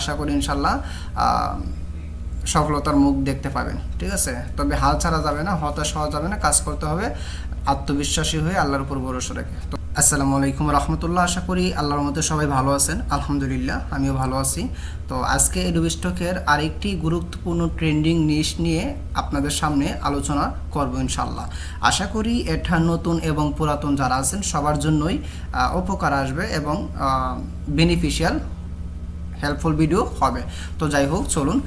আশা করি ইনশাল্লাহ সফলতার মুখ দেখতে পাবেন। ঠিক আছে, তবে হাল ছাড়া যাবে না, হতাশ হওয়া যাবে না, কাজ করতে হবে আত্মবিশ্বাসী হয়ে আল্লাহর উপর ভরসা রেখে। তো আসসালামু আলাইকুম রহমতুল্লাহ, আশা করি আল্লাহর মধ্যে সবাই ভালো আছেন। আলহামদুলিল্লাহ আমিও ভালো আছি। তো আজকে এডোবি স্টকের আরেকটি গুরুত্বপূর্ণ ট্রেন্ডিং নিউজ নিয়ে আপনাদের সামনে আলোচনা করব ইনশাল্লাহ। আশা করি এটা নতুন এবং পুরাতন যারা আছেন সবার জন্যই উপকার আসবে এবং বেনিফিশিয়াল হেল্পফুল ভিডিও হবে। তো যাই হোক, চলুন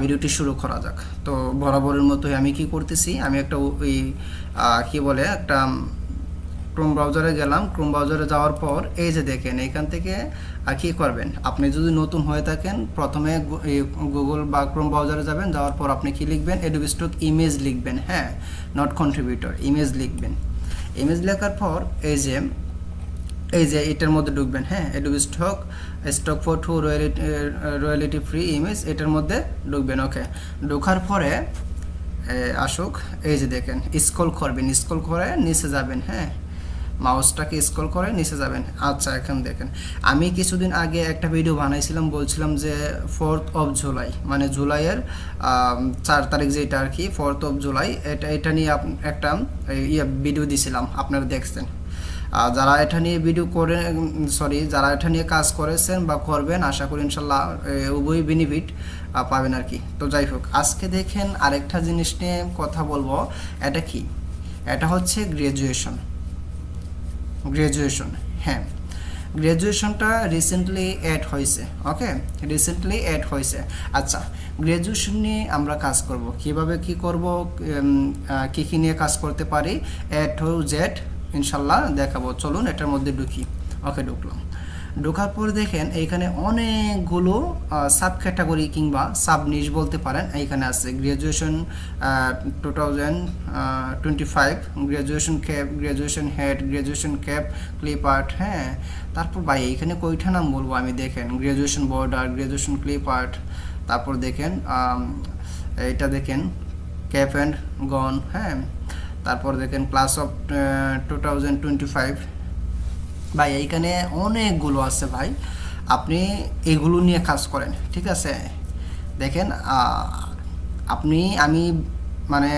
ভিডিওটি শুরু করা যাক। তো বরাবরের মতোই আমি কি করতেছি, আমি একটা ওই কি বলে একটা ক্রোম ব্রাউজারে গেলাম। ক্রোম ব্রাউজারে যাওয়ার পর এই যে দেখেন এখান থেকে কি করবেন, আপনি যদি নতুন হয়ে থাকেন প্রথমে গুগল বা ক্রোম ব্রাউজারে যাবেন, যাওয়ার পর আপনি কি লিখবেন, এডোবি স্টক ইমেজ লিখবেন। হ্যাঁ, নট কন্ট্রিবিউটর, ইমেজ লিখবেন। ইমেজ লেখার পর এই যে এটার মধ্যে ঢুকবেন। হ্যাঁ, Adobe stock for to royalty free image, এটার মধ্যে ঢুকবেন। ওকে, ঢোকার পরে আসুক, এই যে দেখেন স্ক্রল করবেন, স্ক্রল করে নিচে যাবেন। হ্যাঁ, মাউসটাকে স্ক্রল করে নিচে যাবেন। আচ্ছা, এখন দেখেন আমি কিছুদিন আগে একটা ভিডিও বানাইছিলাম, বলছিলাম যে 4th of জুলাই, মানে জুলাইয়ের 4 তারিখ যেটা আর কি, 4th of জুলাই, এটা নিয়ে একটা ভিডিও দিছিলাম, আপনারা দেখছেন। যারা এটা নিয়ে ভিডিও করে যারা এটা নিয়ে কাজ করেছেন বা করবেন, আশা করি ইনশাল্লাহ উভয় বেনিফিট পাবেন আর কি। তো যাই হোক, আজকে দেখেন আরেকটা জিনিস নিয়ে কথা বলবো। এটা কি? এটা হচ্ছে গ্র্যাজুয়েশন। হ্যাঁ, গ্র্যাজুয়েশনটা রিসেন্টলি অ্যাড হয়েছে। ওকে, রিসেন্টলি অ্যাড হয়েছে। আচ্ছা, গ্র্যাজুয়েশন নিয়ে আমরা কাজ করব, কিভাবে কি করব, কী নিয়ে কাজ করতে পারি, এ টু জেড ইনশাল্লাহ দেখাবো। চলুন এটার মধ্যে ঢুকি। ওকে, ঢুকলাম। ঢোকার পর দেখেন এইখানে অনেকগুলো সাব ক্যাটাগরি কিংবা সাব নিশ বলতে পারেন এইখানে আছে। Graduation 2025, graduation cap, graduation head, graduation cap, clip art. হ্যাঁ, তারপর ভাই এইখানে কয়টা নাম বলবো আমি, দেখেন graduation border, graduation clip art, তারপর দেখেন এইটা দেখেন ক্যাপ অ্যান্ড গন। হ্যাঁ, তারপর দেখেন ক্লাস অফ 2025। ভাই এইখানে অনেকগুলো আছে ভাই, আপনি এগুলো নিয়ে কাজ করেন। ঠিক আছে, দেখেন আমি মানে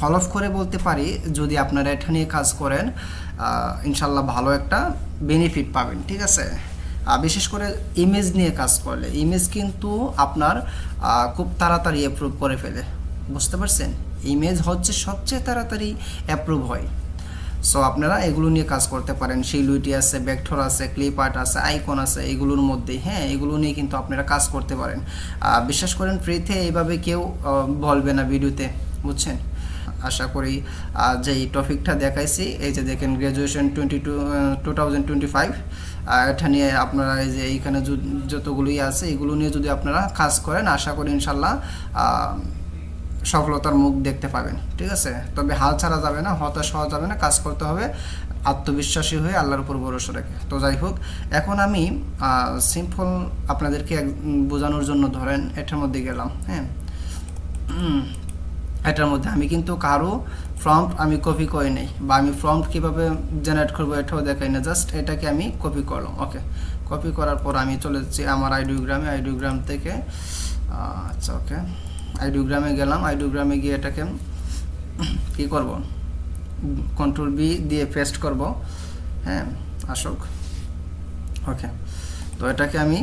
হলফ করে বলতে পারি, যদি আপনারা এটা নিয়ে কাজ করেন ইনশাল্লাহ ভালো একটা বেনিফিট পাবেন। ঠিক আছে, বিশেষ করে ইমেজ নিয়ে কাজ করলে, ইমেজ কিন্তু আপনার খুব তাড়াতাড়ি অ্যাপ্রুভ করে ফেলে, বুঝতে পারছেন? ইমেজ হচ্ছে সবচেয়ে তাড়াতাড়ি অ্যাপ্রুভ হয়। সো আপনারা এগুলো নিয়ে কাজ করতে পারেন। শিলুইটি আছে, ভেক্টর আছে, ক্লিপ আর্ট আছে, আইকন আছে, এগুলোর মধ্যেই। হ্যাঁ, এগুলো নিয়ে কিন্তু আপনারা কাজ করতে পারেন। বিশ্বাস করেন ফ্রিতে এইভাবে কেউ বলবে না ভিডিওতে, বুঝছেন? আশা করি যে এই টপিকটা দেখাইছি, এই যে দেখেন গ্র্যাজুয়েশন 2025, এটা নিয়ে আপনারা এই যে এইখানে যতগুলোই আছে এগুলো নিয়ে যদি আপনারা কাজ করেন, আশা করি ইনশাল্লাহ সফলতার মুখ দেখতে পাবেন। ঠিক আছে, তবে হাল ছাড়া যাবে না, হতাশ হওয়া যাবে না, কাজ করতে হবে আত্মবিশ্বাসী হয়ে আল্লাহর উপর ভরসা রেখে। তো যাই হোক, এখন আমি সিম্পল আপনাদেরকে বোঝানোর জন্য ধরেন এটার মধ্যে গেলাম। হ্যাঁ, এটার মধ্যে আমি কিন্তু কারো প্রম্পট আমি কপি করে নেই, বা আমি প্রম্পট কীভাবে জেনারেট করবো এটাও দেখাই না, জাস্ট এটাকে আমি কপি করলাম। ওকে, কপি করার পর আমি চলে যাচ্ছি আমার আইডিওগ্রাম থেকে। আচ্ছা, ওকে, আইডিওগ্রামে গেলাম। আইডিওগ্রামে গিয়ে এটাকে কি করব, কন্ট্রোল বি দিয়ে পেস্ট করব। হ্যাঁ, আসুক। ওকে, তো এটাকে আমি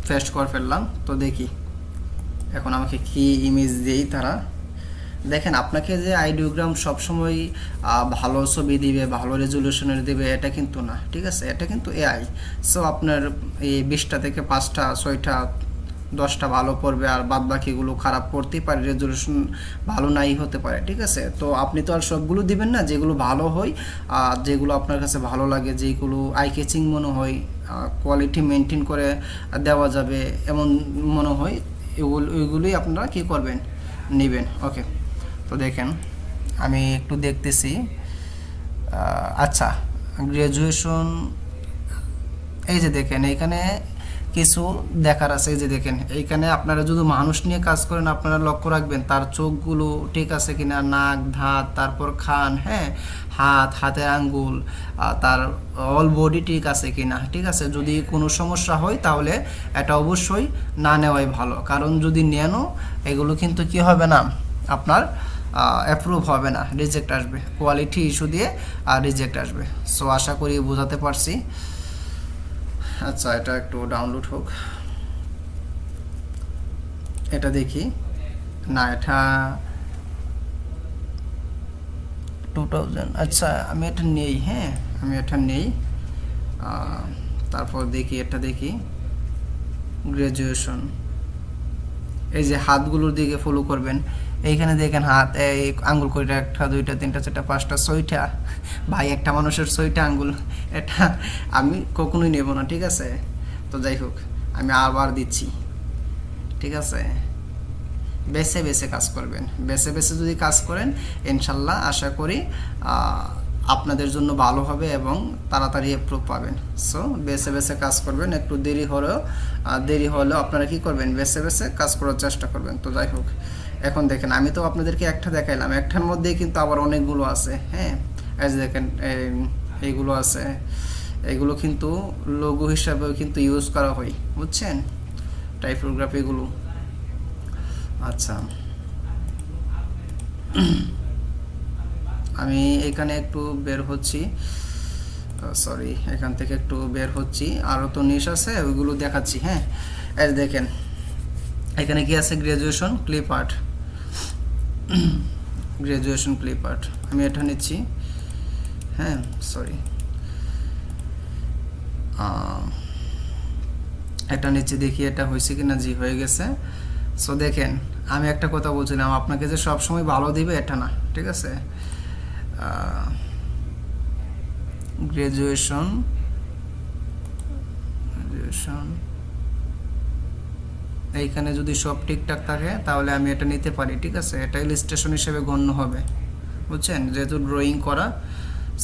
পেস্ট করে ফেললাম। তো দেখি এখন আমাকে কি ইমেজ দিই তারা। দেখেন, আপনাকে যে আইডিওগ্রাম সবসময় ভালো ছবি দিবে, ভালো রেজলিউশনের দিবে, এটা কিন্তু না। ঠিক আছে, এটা কিন্তু এআই। সো আপনার এই 20টা থেকে 5টা 6টা 10টা ভালো পড়বে, আর বাদ বাকিগুলো খারাপ পড়তেই পারে, রেজলিউশন ভালো নাই হতে পারে। ঠিক আছে, তো আপনি তো আর সবগুলো দিবেন না, যেগুলো ভালো হয়, যেগুলো আপনার কাছে ভালো লাগে, যেগুলো আই ক্যাচিং মনে হয়, কোয়ালিটি মেনটেন করে দেওয়া যাবে এমন মনে হয়, ওইগুলোই আপনারা কী করবেন, নেবেন। ওকে, তো দেখেন আমি একটু দেখতেছি। আচ্ছা, গ্র্যাজুয়েশন, এই যে দেখেন এখানে কিছু দেখার আছে। এই যে দেখেন এইখানে আপনারা যদি মানুষ নিয়ে কাজ করেন আপনারা লক্ষ্য রাখবেন তার চোখগুলো ঠিক আছে কিনা, নাক, দাঁত, তারপর কান, হ্যাঁ, হাতের আঙ্গুল, তার অল বডি ঠিক আছে কিনা। ঠিক আছে, যদি কোনো সমস্যা হয় তাহলে এটা অবশ্যই না নেওয়াই ভালো, কারণ যদি নেনও এগুলো কিন্তু কি হবে না, আপনার অ্যাপ্রুভ হবে না, রিজেক্ট আসবে, কোয়ালিটি ইস্যু দিয়ে রিজেক্ট আসবে। সো আশা করি বোঝাতে পারছি। আচ্ছা, এটা একটু ডাউনলোড হোক, এটা দেখি। না, এটা 2000। আচ্ছা, আমি এটা নেই, হ্যাঁ আমি এটা নেই। তারপর দেখি, এটা দেখি গ্র্যাজুয়েশন। এই যে হাতগুলোর দিকে ফলো করবেন, এইখানে দেখেন হাত, এই আঙ্গুল কয়টা, 1 2 3 4 5 6টা। ভাই, একটা মানুষের 6টা আঙ্গুল, এটা আমি কখনোই নেব না। ঠিক আছে, তো যাই হোক, আমি আবার দিচ্ছি। ঠিক আছে, বেছে বেছে কাজ করবেন, বেছে বেছে যদি কাজ করেন ইনশাল্লাহ আশা করি আপনাদের জন্য ভালো হবে এবং তাড়াতাড়ি অ্যাপ্রুভ পাবেন। সো বেছে বেছে কাজ করবেন, একটু দেরি হলেও আপনারা কি করবেন, বেছে বেছে কাজ করার চেষ্টা করবেন। তো যাই হোক, এখন দেখেন আমি তো আপনাদেরকে একটা দেখাইলাম, একটার মধ্যেই কিন্তু আবার অনেকগুলো আছে। হ্যাঁ, এই যে দেখেন এইগুলো আছে, এগুলো কিন্তু লোগো হিসাবেও কিন্তু ইউজ করা হয়, বুঝছেন, টাইপোগ্রাফিগুলো। আচ্ছা, আমি এখানে একটু বের হচ্ছি, সরি, এখান থেকে একটু বের হচ্ছি, আরও তো নিশ আছে ওইগুলো দেখাচ্ছি। হ্যাঁ, এই দেখেন এখানে কি আছে, graduation clip art, graduation clip art, আমি এটা নিচ্ছি। হ্যাঁ, সরি, এটা নিচ্ছি, দেখি এটা হয়েছে কিনা। জি, হয়ে গেছে। সো দেখেন, আমি একটা কথা বলছিলাম আপনাকে যে সব সময় ভালো দিবে এটা না। ঠিক আছে, গ্র্যাজুয়েশন এইখানে যদি সব ঠিকঠাক থাকে তাহলে আমি এটা নিতে পারি। ঠিক আছে, এটা ইলাস্ট্রেশন হিসেবে গণ্য হবে, বুঝছেন, যেহেতু ড্রয়িং করা।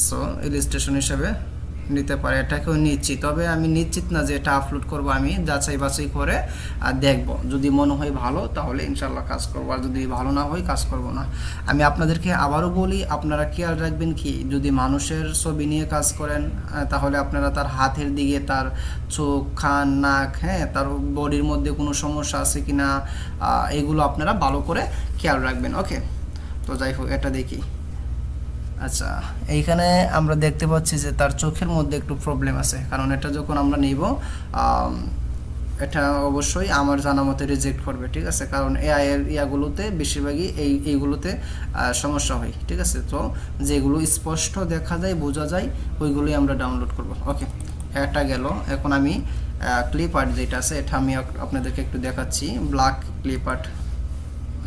সো ইলাস্ট্রেশন হিসেবে নিতে পারে, এটাকেও নিচ্ছি। তবে আমি নিশ্চিত না যে এটা আপলোড করব, আমি যাচাই বাছাই করে দেখব, যদি মনে হয় ভালো তাহলে ইনশাল্লাহ কাজ করবো, আর যদি ভালো না হয় কাজ করব না। আমি আপনাদেরকে আবারও বলি, আপনারা খেয়াল রাখবেন কি, যদি মানুষের ছবি নিয়ে কাজ করেন তাহলে আপনারা তার হাতের দিকে, তার চোখ, কান, নাক, হ্যাঁ, তার বডির মধ্যে কোনো সমস্যা আছে কি না এগুলো আপনারা ভালো করে খেয়াল রাখবেন। ওকে, তো যাই হোক, এটা দেখি। আচ্ছা, এইখানে আমরা দেখতে পাচ্ছি যে তার চোখের মধ্যে একটু প্রবলেম আছে, কারণ এটা যখন আমরা নিব এটা অবশ্যই আমার জানা মতে রিজেক্ট করবে। ঠিক আছে, কারণ এআই এর ইয়াগুলোতে বেশিরভাগই এইগুলোতে সমস্যা হয়। ঠিক আছে, তো যেগুলো স্পষ্ট দেখা যায়, বোঝা যায়, ওইগুলোই আমরা ডাউনলোড করব। ওকে, এটা গেল। এখন আমি ক্লিপ আর্ট যেটা আছে এটা আমি আপনাদেরকে একটু দেখাচ্ছি, ব্ল্যাক ক্লিপ আর্ট।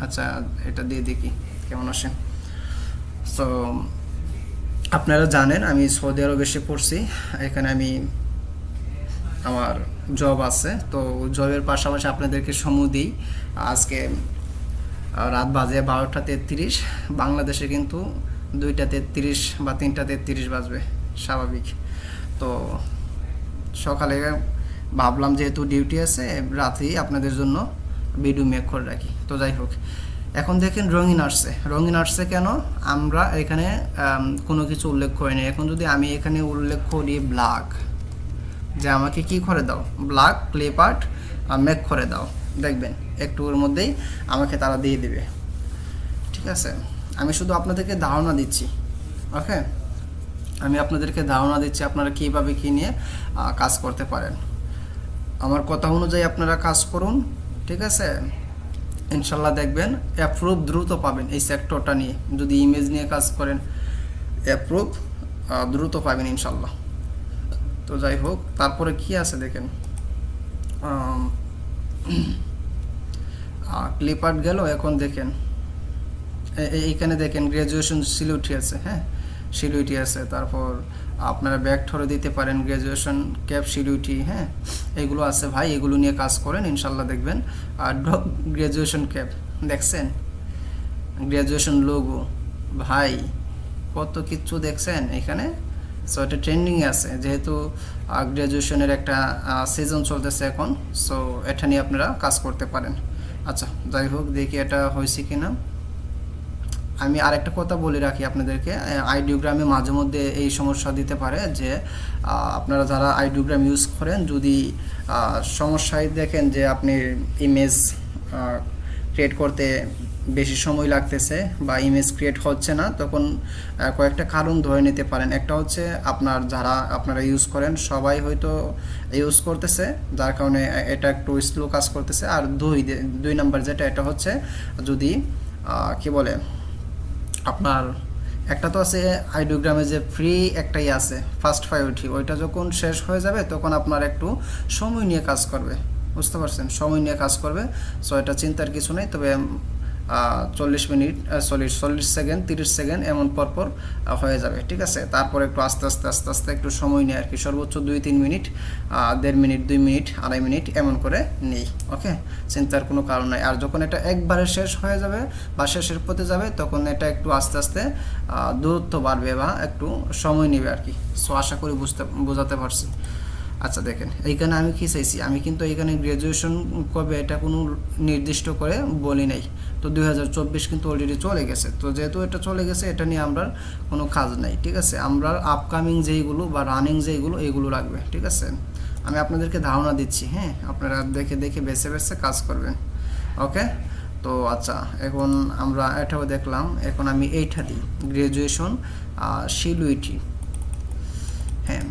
আচ্ছা, এটা দিয়ে দেখি কেমন আসে। সো আপনারা জানেন আমি সৌদি আরবে এসে পড়ছি, এখানে আমি আমার জব আছে, তো জবের পাশাপাশি আপনাদেরকে সময় দিই। আজকে রাত বাজে 12টা 33, বাংলাদেশে কিন্তু 2টা 33 বা 3টা 33 বাজবে স্বাভাবিক। তো সকালে ভাবলাম যেহেতু ডিউটি আছে, রাতেই আপনাদের জন্য ভিডিও মেক করে রাখি। তো যাই হোক, এখন দেখেন রঙিন আর্টসে কেন আমরা এখানে কোনো কিছু উল্লেখ করিনি। এখন যদি আমি এখানে উল্লেখ করি ব্ল্যাক, যে আমাকে কি করে দাও, ব্ল্যাক ক্লিপ আর্ট মেক করে দাও, দেখবেন একটু ওর মধ্যেই আমাকে তারা দিয়ে দিবে। ঠিক আছে, আমি শুধু আপনাদেরকে ধারণা দিচ্ছি। ওকে, আমি আপনাদেরকে ধারণা দিচ্ছি আপনারা কীভাবে কী নিয়ে কাজ করতে পারেন। আমার কথা অনুযায়ী আপনারা কাজ করুন। ঠিক আছে, ইনশাল্লাহ দেখবেন অ্যাপ্রুভ দ্রুত পাবেন। এই সেক্টরটা নিয়ে যদি ইমেজ নিয়ে কাজ করেন অ্যাপ্রুভ দ্রুত পাবেন ইনশাল্লাহ। তো যাই হোক, তারপরে কি আছে দেখেন, ক্লিপ আর্ট গেল। এখন দেখেন এইখানে দেখেন গ্র্যাজুয়েশন সিলিউটি আছে, হ্যাঁ সিলিউটি আছে। তারপর আপনারা ব্যাক ধরে দিতে পারেন, গ্র্যাজুয়েশন ক্যাপ সিলিউটি, হ্যাঁ এগুলো আছে ভাই, এগুলো নিয়ে কাজ করেন ইনশাল্লাহ দেখবেন। আর ড্রপ গ্র্যাজুয়েশন ক্যাপ দেখছেন, গ্র্যাজুয়েশন লোগো, ভাই কত কিচ্ছু দেখছেন এখানে। সো এটা ট্রেন্ডিংয়ে আছে, যেহেতু গ্র্যাজুয়েশনের একটা সিজন চলতেছে এখন। সো এটা নিয়ে আপনারা কাজ করতে পারেন। আচ্ছা, যাই হোক, দেখি এটা হয়েছে কি না। আমি আরেকটা কথা বলে রাখি আপনাদেরকে, আইডিওগ্রামে মাঝে মধ্যে এই সমস্যা দিতে পারে যে আপনারা যারা আইডিওগ্রাম ইউজ করেন, যদি সমস্যায় দেখেন যে আপনি ইমেজ ক্রিয়েট করতে বেশি সময় লাগতেছে বা ইমেজ ক্রিয়েট হচ্ছে না, তখন কয়েকটা কারণ ধরে নিতে পারেন। একটা হচ্ছে আপনারা ইউজ করেন সবাই হয়তো ইউজ করতেছে, যার কারণে এটা একটু স্লো কাজ করতেছে। আর দুই নাম্বার যেটা, এটা হচ্ছে যদি কি বলে আপনার একটা তো আছে আইডিওগ্রামে যে ফ্রি একটাই আছে ফার্স্ট প্রায়োরিটি, ওইটা যখন শেষ হয়ে যাবে তখন আপনার একটু সময় নিয়ে কাজ করবে, বুঝতে পারছেন, সময় নিয়ে কাজ করবে। সো এটা চিন্তার কিছু নেই। তবে 40 সেকেন্ড 30 সেকেন্ড এমন পরপর হয়ে যাবে, ঠিক আছে। তারপর একটু আস্তে আস্তে একটু সময় নিয়ে আর কি, সর্বোচ্চ 2-3 মিনিট, 1.5 মিনিট, 2 মিনিট, 2.5 মিনিট এমন করে নেই। ওকে, চিন্তার কোনো কারণ নাই। আর যখন এটা একবারে শেষ হয়ে যাবে বা শেষের পথে যাবে, তখন এটা একটু আস্তে দূরত্ব বাড়বে বা একটু সময় নেবে আর কি। সো আশা করি বোঝাতে পারছি। আচ্ছা দেখেন, এইখানে আমি কি চাইছি, আমি কিন্তু এইখানে গ্র্যাজুয়েশন কবে এটা কোনো নির্দিষ্ট করে বলি নাই। তো 2024 কিন্তু অলরেডি চলে গেছে। তো যেহেতু এটা চলে গেছে, এটা নিয়ে আমরা কোনো কাজ নাই, ঠিক আছে। আমরা আপকামিং যেইগুলো বা রানিং যেইগুলো, এইগুলো রাখবে, ঠিক আছে। আমি আপনাদেরকে ধারণা দিচ্ছি, হ্যাঁ, আপনারা দেখে বেছে কাজ করবেন। ওকে, তো আচ্ছা, এখন আমরা এটাও দেখলাম। এখন আমি এইটা দিই, গ্র্যাজুয়েশন শিডিউটি, হ্যাঁ,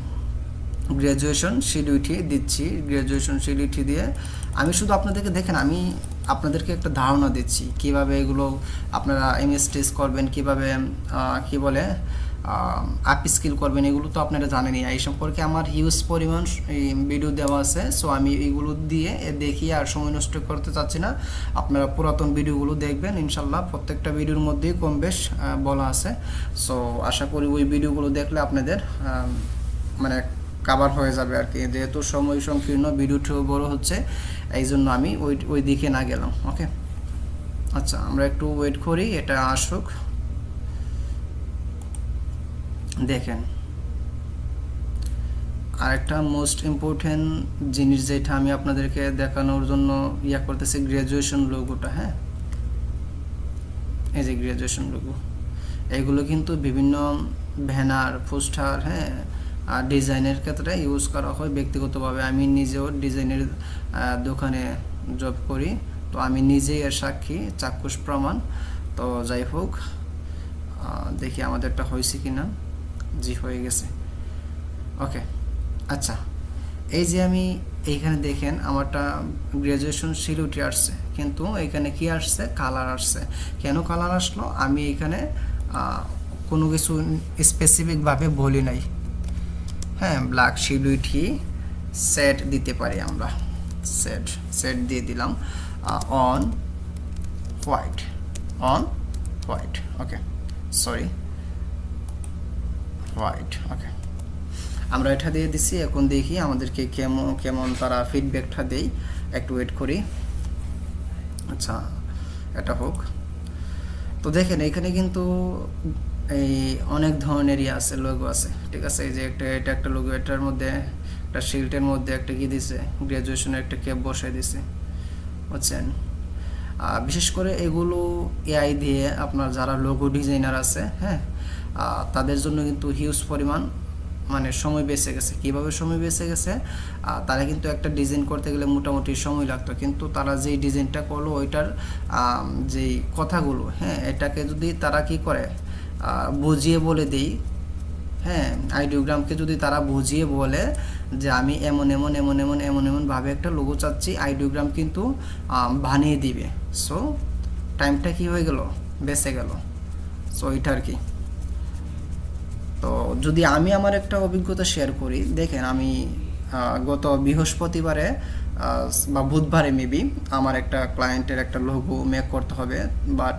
গ্র্যাজুয়েশন শিডিউটি দিচ্ছি। গ্র্যাজুয়েশন শিডিউটি দিয়ে আমি শুধু আপনাদেরকে দেখেন, আমি আপনাদেরকে একটা ধারণা দিচ্ছি কিভাবে এগুলো আপনারা এমএসটিস করবেন, কিভাবে কি বলে আপ স্কিল করবেন, এগুলো তো আপনারা জানেনই। এই সম্পর্কে আমার হিউজ পরিমাণ ভিডিও দেওয়া আছে। সো আমি এইগুলো দিয়ে দেখিয়ে আর সময় নষ্ট করতে চাচ্ছি না। আপনারা পুরাতন ভিডিওগুলো দেখবেন, ইনশাল্লাহ প্রত্যেকটা ভিডিওর মধ্যেই কম বেশ বলা আছে। সো আশা করি ওই ভিডিওগুলো দেখলে আপনাদের মানে কাভার হয়ে যাবে আর কি। যেহেতু সময় সংকীর্ণ, ভিডিওটিও বড় হচ্ছে, এই জন্য আমি ওই দিকে না গেলাম। ওকে, আচ্ছা, আমরা একটু ওয়েট করি, এটা আসুক। দেখেন, আরেকটা মোস্ট ইম্পর্টেন্ট জিনিস যেটা আমি আপনাদেরকে দেখানোর জন্য করতেছি, গ্র্যাজুয়েশন লোগোটা। হ্যাঁ, এই যে গ্র্যাজুয়েশন লোগো, এগুলো কিন্তু বিভিন্ন ব্যানার, পোস্টার, হ্যাঁ, ডিজাইনের ক্ষেত্রে ইউজ করা হয় ব্যক্তিগতভাবে। আমি নিজেও ডিজাইনের দোকানে জব করি, তো আমি নিজেই এর সাক্ষী, চাক্ষুষ প্রমাণ। তো যাই হোক, দেখি আমাদেরটা হয়েছে কি না। জি, হয়ে গেছে। ওকে, আচ্ছা, এই যে আমি এইখানে দেখেন আমারটা গ্র্যাজুয়েশন শিডিউটি আসছে, কিন্তু এখানে কি আসছে, কালার আসছে। কেন কালার আসলো, আমি এখানে কোনো কিছু স্পেসিফিকভাবে বলি নাই। হ্যাঁ, ব্ল্যাক শিডিউটি সেট দিতে পারি আমরা, সেট দিয়ে দিলাম on white, okay, sorry, white. Okay, আমরা এটা দিয়ে দিছি। এখন দেখি আমাদেরকে কেমন তারা ফিডব্যাকটা দেই, একটু ওয়েট করি। আচ্ছা, এটা হোক। তো দেখেন, এখানে কিন্তু এই অনেক ধরনেরই আছে, লোগো আছে, ঠিক আছে। এই যে এটা একটা লোগো, এটার মধ্যে একটা শিল্ডের মধ্যে একটা কি দিছে, গ্র্যাজুয়েশনের একটা ক্যাপ বসাই দিছে, বুঝছেন। বিশেষ করে এগুলো এআই দিয়ে আপনার যারা লোগো ডিজাইনার আছে, হ্যাঁ, তাদের জন্য কিন্তু হিউজ পরিমাণ মানে সময় বেঁচে গেছে। কীভাবে সময় বেঁচে গেছে, তারা কিন্তু একটা ডিজাইন করতে গেলে মোটামুটি সময় লাগতো, কিন্তু তারা যেই ডিজাইনটা করলো ওইটার যেই কথাগুলো, হ্যাঁ, এটাকে যদি তারা কি করে বুঝিয়ে বলে দেই, হ্যাঁ, আইডিওগ্রামকে যদি তারা বুঝিয়ে বলে যে আমি এমনভাবে একটা লোগো চাচ্ছি, আইডিওগ্রাম কিন্তু বানিয়ে দিবে। সো টাইমটা কি হয়ে গেল, বেঁচে গেল। সো এটা আর কি। তো যদি আমি আমার একটা অভিজ্ঞতা শেয়ার করি, দেখেন, আমি গত বৃহস্পতিবারে বা বুধবারে মেবি আমার একটা ক্লায়েন্টের একটা লোগো মেক করতে হবে, বাট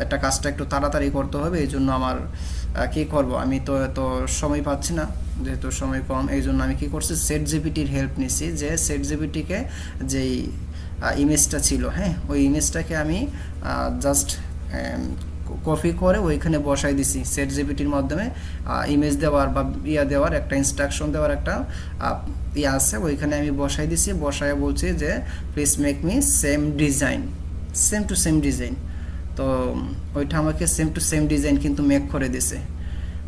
এটা কাজটা একটু তাড়াতাড়ি করতে হবে। এই জন্য আমার কী করব, আমি তো এত সময় পাচ্ছি না, যেহেতু সময় কম, এই জন্য আমি কী করছি, সেট জিপিটির হেল্প নিছি। যে সেট জিপিটিকে যেই ইমেজটা ছিল, হ্যাঁ, ওই ইমেজটাকে আমি জাস্ট কপি করে ওইখানে বসাই দিছি চ্যাট জিপিটির মাধ্যমে ইমেজ দেওয়ার বা দেওয়ার একটা ইনস্ট্রাকশন দেওয়ার একটা আছে, ওইখানে আমি বসাই দিছি। বসায় বলছি যে please make me same design, same to same design. তো ওইটা আমাকে সেম টু সেম ডিজাইন কিন্তু মেক করে দিছে,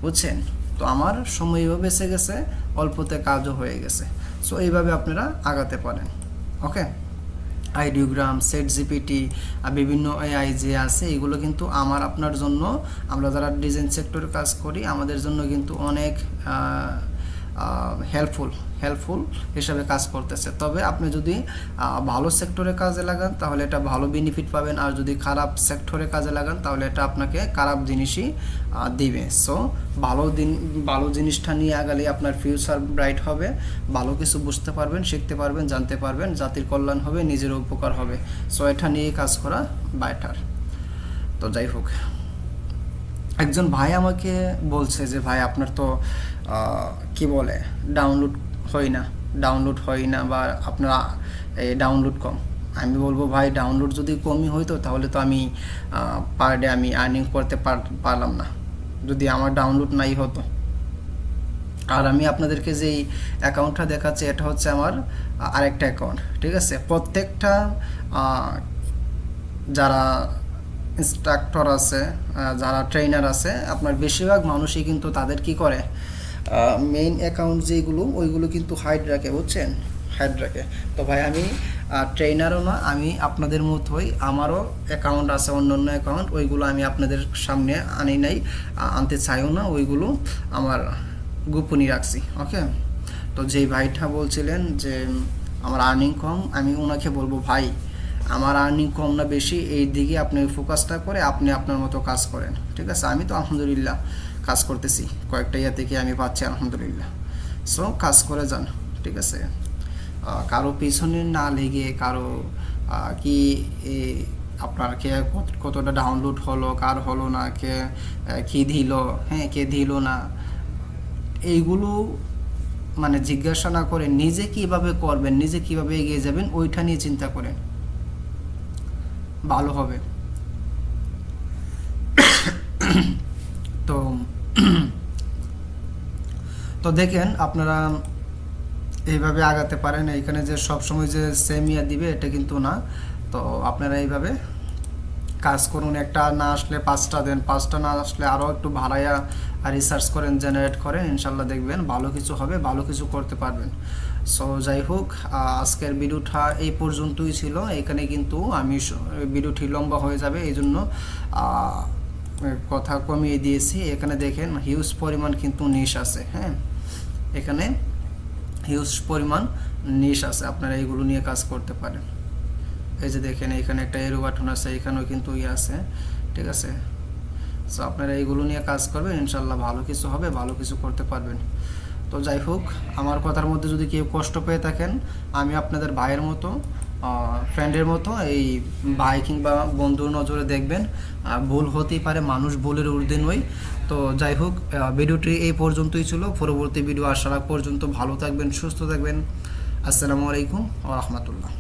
বুঝছেন। তো আমার সময়ও বেঁচে গেছে, অল্পতে কাজও হয়ে গেছে। সো এইভাবে আপনারা আগাতে পারেন। ওকে, আইডিওগ্রাম, সেট জিপিটি, বিভিন্ন এআই যে আছে এগুলো কিন্তু আমার আপনার জন্য, আমরা যারা ডিজাইন সেক্টরে কাজ করি আমাদের জন্য কিন্তু অনেক হেল্পফুল হিসাবে কাজ করতেছে। তবে আপনি যদি ভালো সেক্টরে কাজে লাগান তাহলে এটা ভালো বেনিফিট পাবেন, আর যদি খারাপ সেক্টরে কাজে লাগান তাহলে এটা আপনাকে খারাপ জিনিসই দিবে। সো ভালো জিনিসটা নিয়ে আগালে আপনার ফিউচার ব্রাইট হবে, ভালো কিছু বুঝতে পারবেন, শিখতে পারবেন, জানতে পারবেন, জাতির কল্যাণ হবে, নিজের উপকার হবে। সো এটা নিয়ে কাজ করা বেটার। তো যাই হোক, একজন ভাই আমাকে বলছে যে ভাই আপনার তো কি বলে ডাউনলোড হয় না বা আপনার ডাউনলোড কম। আমি বলবো ভাই ডাউনলোড যদি কমই হইতো তাহলে তো আমি পার ডে আমি আর্নিং করতে পারলাম না যদি আমার ডাউনলোড নাই হতো। আর আমি আপনাদেরকে যেই অ্যাকাউন্টটা দেখাচ্ছি এটা হচ্ছে আমার আরেকটা অ্যাকাউন্ট, ঠিক আছে। প্রত্যেকটা যারা ইনস্ট্রাক্টর আছে, যারা ট্রেনার আছে, আপনার বেশিরভাগ মানুষই কিন্তু তাদের কি করে মেইন অ্যাকাউন্ট যেগুলো ওইগুলো কিন্তু হাইড রাখে, বুঝছেন, হাইড রাখে। তো ভাই আমি ট্রেনারও না, আমি আপনাদের মতোই, আমারও অ্যাকাউন্ট আছে, অন্য অ্যাকাউন্ট, ওইগুলো আমি আপনাদের সামনে আনতে চাইও না, ওইগুলো আমার গোপনই রাখছি। ওকে, তো যেই ভাইটা বলছিলেন যে আমার আর্নিং কম, আমি ওনাকে বলবো ভাই আমার আর্নিং কম না বেশি, এই দিকে আপনি ফোকাসটা করে আপনি আপনার মতো কাজ করেন, ঠিক আছে। আমি তো আলহামদুলিল্লাহ কাজ করতেছি, কয়েকটা থেকে আমি পাচ্ছি আলহামদুলিল্লাহ। সো কাজ করে যান, ঠিক আছে। কারো পিছনে না লেগে কারো কি আপনার কে কতটা ডাউনলোড হলো, কার হলো না, কে দিল, কে দিল না, এইগুলো মানে জিজ্ঞাসা না করে নিজে কিভাবে করবেন, নিজে কিভাবে এগিয়ে যাবেন ওইটা নিয়ে চিন্তা করেন, ভালো হবে। তো দেখেন আপনারা এইভাবে আগাতে পারেন। এইখানে যে সবসময় যে সেম দিবে এটা কিন্তু না। তো আপনারা এইভাবে কাজ করুন, একটা না আসলে 5টা দেন, 5টা না আসলে আরও একটু ভাড়াইয়া রিসার্চ করেন, জেনারেট করেন, ইনশাল্লাহ দেখবেন ভালো কিছু হবে, ভালো কিছু করতে পারবেন। সো যাই হোক, আজকের ভিডিওটা এই পর্যন্তই ছিল। এখানে কিন্তু আমি ভিডিওটি লম্বা হয়ে যাবে, এই জন্য কথা কমিয়ে দিয়েছি। এখানে দেখেন হিউজ পরিমাণ কিন্তু নিশ আছে, এখানে হিউজ পরিমাণ নিশ আছে, আপনারা এইগুলো নিয়ে কাজ করতে পারেন। এই যে দেখেন এখানে একটা এরো বাটন আছে, এখানেও কিন্তু আছে, ঠিক আছে। সো আপনারা এইগুলো নিয়ে কাজ করবেন, ইনশাল্লাহ ভালো কিছু হবে, ভালো কিছু করতে পারবেন। তো যাই হোক, আমার কথার মধ্যে যদি কেউ কষ্ট পেয়ে থাকেন, আমি আপনাদের ভাইয়ের মতো, ফ্রেন্ডের মতো, এই ভাই কিংবা বন্ধুর নজরে দেখবেন। ভুল হতেই পারে, মানুষ ভুলের ঊর্ধ্বে নয়। তো যাই হোক, ভিডিওটি এই পর্যন্তই ছিল। পরবর্তী ভিডিও আসার আগ পর্যন্ত ভালো থাকবেন, সুস্থ থাকবেন। আসসালামু আলাইকুম ওয়া রাহমাতুল্লাহ।